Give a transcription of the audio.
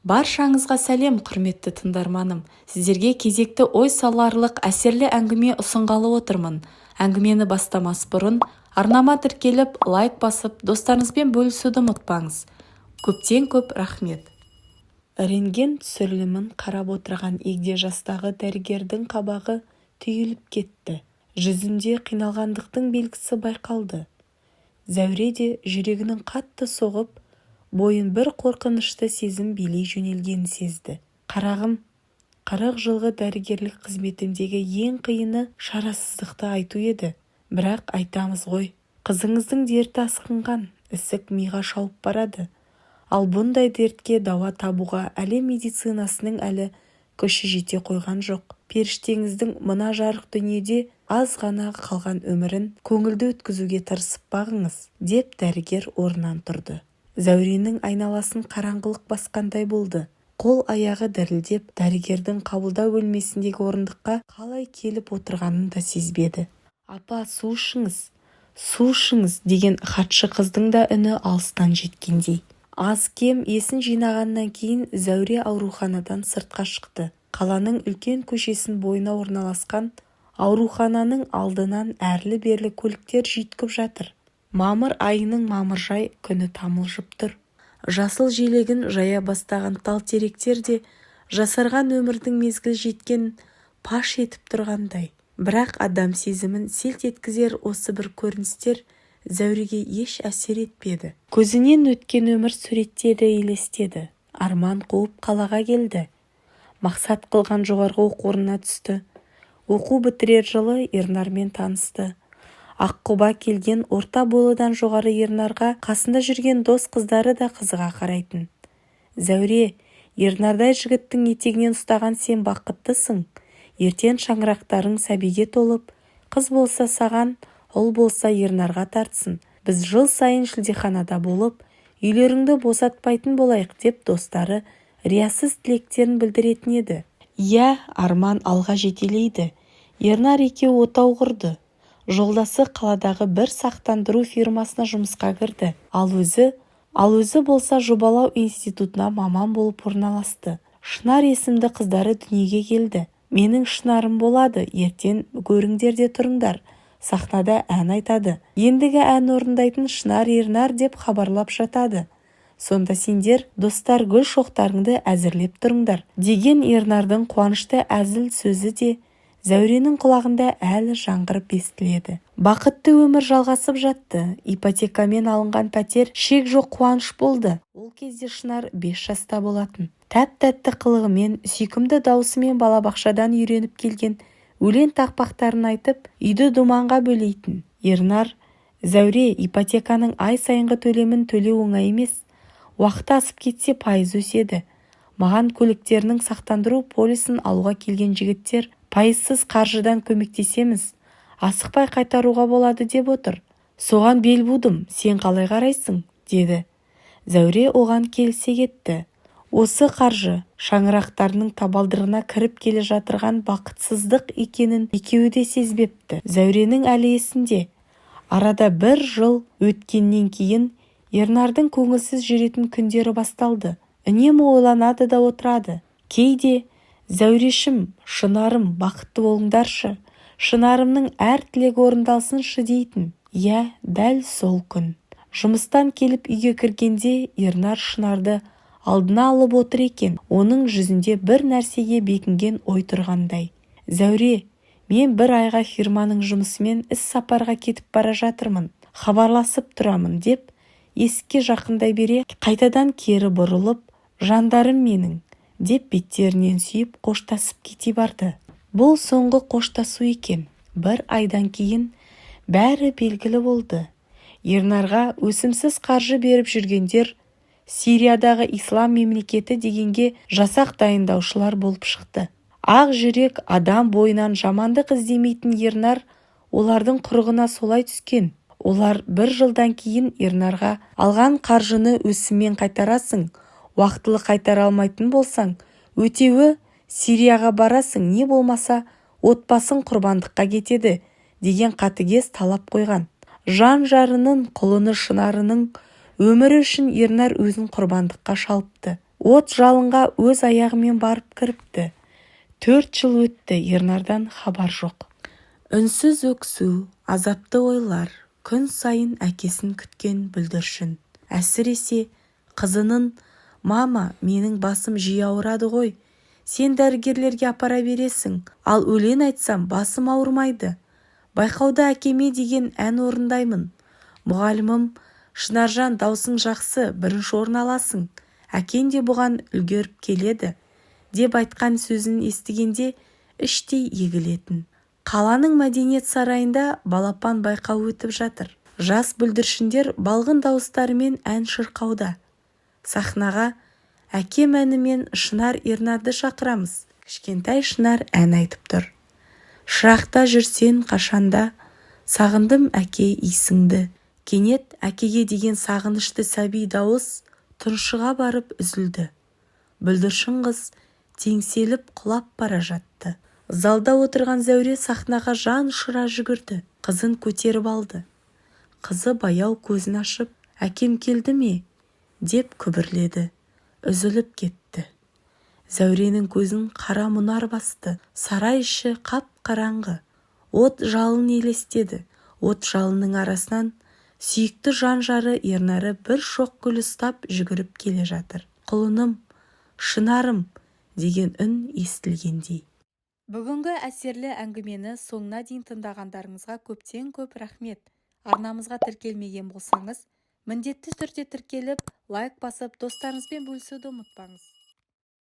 Баршаңызға сәлем, құрметті тыңдарманым. Сіздерге кезекті ой саларлық әсерлі әңгіме ұсынғалы отырмын. Әңгімені бастамас бұрын арнама тіркеліп, лайк басып, достарыңызбен бөлісуді ұмытпаңыз. Көптен көп рахмет. Рентген түсірілімін қарап отырған егде жастағы дәрігердің қабағы түйіліп кетті. Жүзінде қиналғандықтың белгісі байқалды. Зәуре де жүрегінің қатты соғып, бойын бір қорқынышты сезім билей жөнелгенін сезді. Қарағым, 40 жылғы дәрігерлік қызметімдегі ең қиыны шарасыздықты айту еді. Бірақ айтамыз ғой, қызыңыздың дерті асқынған, ісік миға шауып барады. Ал бұндай дертке дауа табуға әлем медицинасының әлі күші жете қойған жоқ. Періштеңіздің мына жарық дүниеде аз ғана қалған өмірін көңілді өткізуге тырысып бағыңыз, деп дәрігер орнынан тұрды. Зәуренің айналасын қараңғылық басқандай болды. Қол-аяғы дірілдеп, дәрігердің қабылдау бөлмесіндегі орындыққа қалай келіп отырғанын да сезбеді. «Апа, су ішіңіз» деген хатшы қыздың да үні алыстан жеткендей. Аз-кем есін жинағаннан кейін Зәуре ауруханадан сыртқа шықты. Қаланың үлкен көшесін бойына орналасқан аурухананың алдынан әрлі-берлі көліктер жүйткіп жатыр. Мамыр айының мамыржай күні тамылжып тұр. Жасыл желегін жая бастаған тал-теректер де жасарған өмірдің мезгіл жеткен паш етіп тұрғандай. Бірақ адам сезімін селт еткізер осы бір көріністер Зәуреге еш әсер етпеді. Көзінен өткен өмір суреттеді, елестеді. Арман қуып қалаға келді. Мақсат қылған жоғарғы оқу орнына түсті. Оқу бітірер жылы Ернармен танысты. Аққұба келген орта бойлыдан жоғары Ернарға қасында жүрген дос қыздары да қызыға қарайтын. «Зәуре, Ернардай жігіттің етегінен ұстаған сен бақыттысың. Ертең шаңырақтарың сәбиге толып, қыз болса саған, ұл болса Ернарға тартсын. Біз жыл сайын шілдеханада болып, үйлеріңді босатпайтын болайық», деп достары риясыз тілектерін білдіретін еді. Иә, арман алға жетелейді. Ернар екеуі отау құрды. Жолдасы қаладағы бір сақтандыру фирмасына жұмысқа кірді. Ал өзі болса жобалау институтына маман болып орналасты. Шынар есімді қыздары дүниеге келді. «Менің Шынарым болады, ертең көріңдер де тұрыңдар. Сахнада ән айтады. Ендігі ән орындайтын Шынар Ернар» деп хабарлап жатады. «Сонда сендер, достар, гүл шоқтарыңды әзірлеп тұрыңдар» деген Ернардың қуанышты әзіл сөзі де Зәуренің құлағында әлі жаңғырып естіледі. Бақытты өмір жалғасып жатты. Ипотекамен алынған пәтер шек жоқ қуаныш болды. Ол кезде Шынар 5 жаста болатын. Тәп-тәтті қылығымен, сүйкімді даусымен балабақшадан үйреніп келген өлең тақпақтарын айтып, үйді думанға бөлейтін. Ернар: «Зәуре, ипотеканың ай сайынғы төлемін төлеу оңай емес. Уақыт асып кетсе пайыз өседі. Маған көліктерінің сақтандыру полисін алуға келген жігіттер пайызсыз қаржыдан көмектесеміз. Асықпай қайтаруға болады деп отыр. Соған бел будым, сен қалай қарайсың?» деді. Зәуре оған келісе кетті. Осы қаржы шаңырақтарының табалдырығына кіріп келе жатырған бақытсыздық екенін екеуі де сезбепті. Зәуренің әлі есінде. Арада 1 жыл өткеннен кейін Ернардың көңілсіз жүретін күндері басталды. Үнемі ойланады да отырады. Кейде: «Зәурешім, Шынарым, бақытты болыңдаршы. Шынарымның әр тілегі орындалсыншы» дейтін. Иә, дәл сол күн. Жұмыстан келіп үйге кіргенде Ернар Шынарды алдына алып отыр екен. Оның жүзінде бір нәрсеге бекінген ой тұрғандай. «Зәуре, мен 1 айға фирманың жұмысымен іс сапарға кетіп бара жатырмын. Хабарласып тұрамын» деп есікке жақындай бере, қайтадан кері бұрылып, «Жандарым менің» деп беттерінен сүйіп қоштасып кете барды. Бұл соңғы қоштасу екен. 1 айдан кейін бәрі белгілі болды. Ернарға өсімсіз қаржы беріп жүргендер Сириядағы ислам мемлекеті дегенге жасақ дайындаушылар болып шықты. Ақ жүрек, адам бойынан жамандық іздемейтін Ернар олардың құрығына солай түскен. Олар 1 жылдан кейін Ернарға алған қаржыны өсіммен қайтарасың, уақытылы қайтара алмайтын болсаң, өтеуі Сирияға барасың, не болмаса отбасың құрбандыққа кетеді деген қатыгез талап қойған. Жан-жарының, құлыны Шынарының өмірі үшін Ернар өзін құрбандыққа шалыпты. От жалынға өз аяғымен барып кіріпті. 4 жыл өтті, Ернардан хабар жоқ. Үнсіз өксу, азапты ойлар, күн сайын әкесін күткен бүлдіршін. Әсіресе қызының «Мама, менің басым жиі ауырады ғой. Сен дәрігерлерге апара бересің, ал өлең айтсам басым ауырмайды. Байқауда әкеме деген ән орындаймын. Мұғалімім, Шынаржан, даусың жақсы, бірінші орын аласың. Әкең де бұған үлгеріп келеді», деп айтқан сөзін естігенде іштей егілетін. Қаланың мәдениет сарайында балапан байқау өтіп жатыр. Жас бүлдіршіндер балғын дауыстарымен ән шырқауда. Сахнаға әкем әнімен Шынар Ернарды шақырамыз. Кішкентай Шынар ән айтып тұр. Шырақта жүрсен қашанда, сағындым әке исіңді. Кенет әкеге деген сағынышты сәби дауыс тұншыға барып үзілді. Бүлдіршін қыз теңселіп құлап бара жатты. Залда отырған Зәуре сахнаға жан ұшыра жүгірді. Қызын көтеріп алды. Қызы баяу көзін ашып, «Әкем келді ме?» деп күбірледі. Үзіліп кетті. Зәуренің көзін қара мұнар басты. Сарай іші қап-қараңғы. От жалын елестеді. От жалынның арасынан сүйікті жан-жары Ернары бір шоқ гүл ұстап жүгіріп келе жатыр. «Құлыным, Шынарым» деген үн естілгендей. Бүгінгі әсерлі әңгімені соңына дейін тыңдағандарыңызға көптен көп рахмет. Арнамызға тіркелмеген болсаңыз, міндетті түрде тіркеліп, лайк басып, достарыңызбен бөлісуді ұмытпаңыз.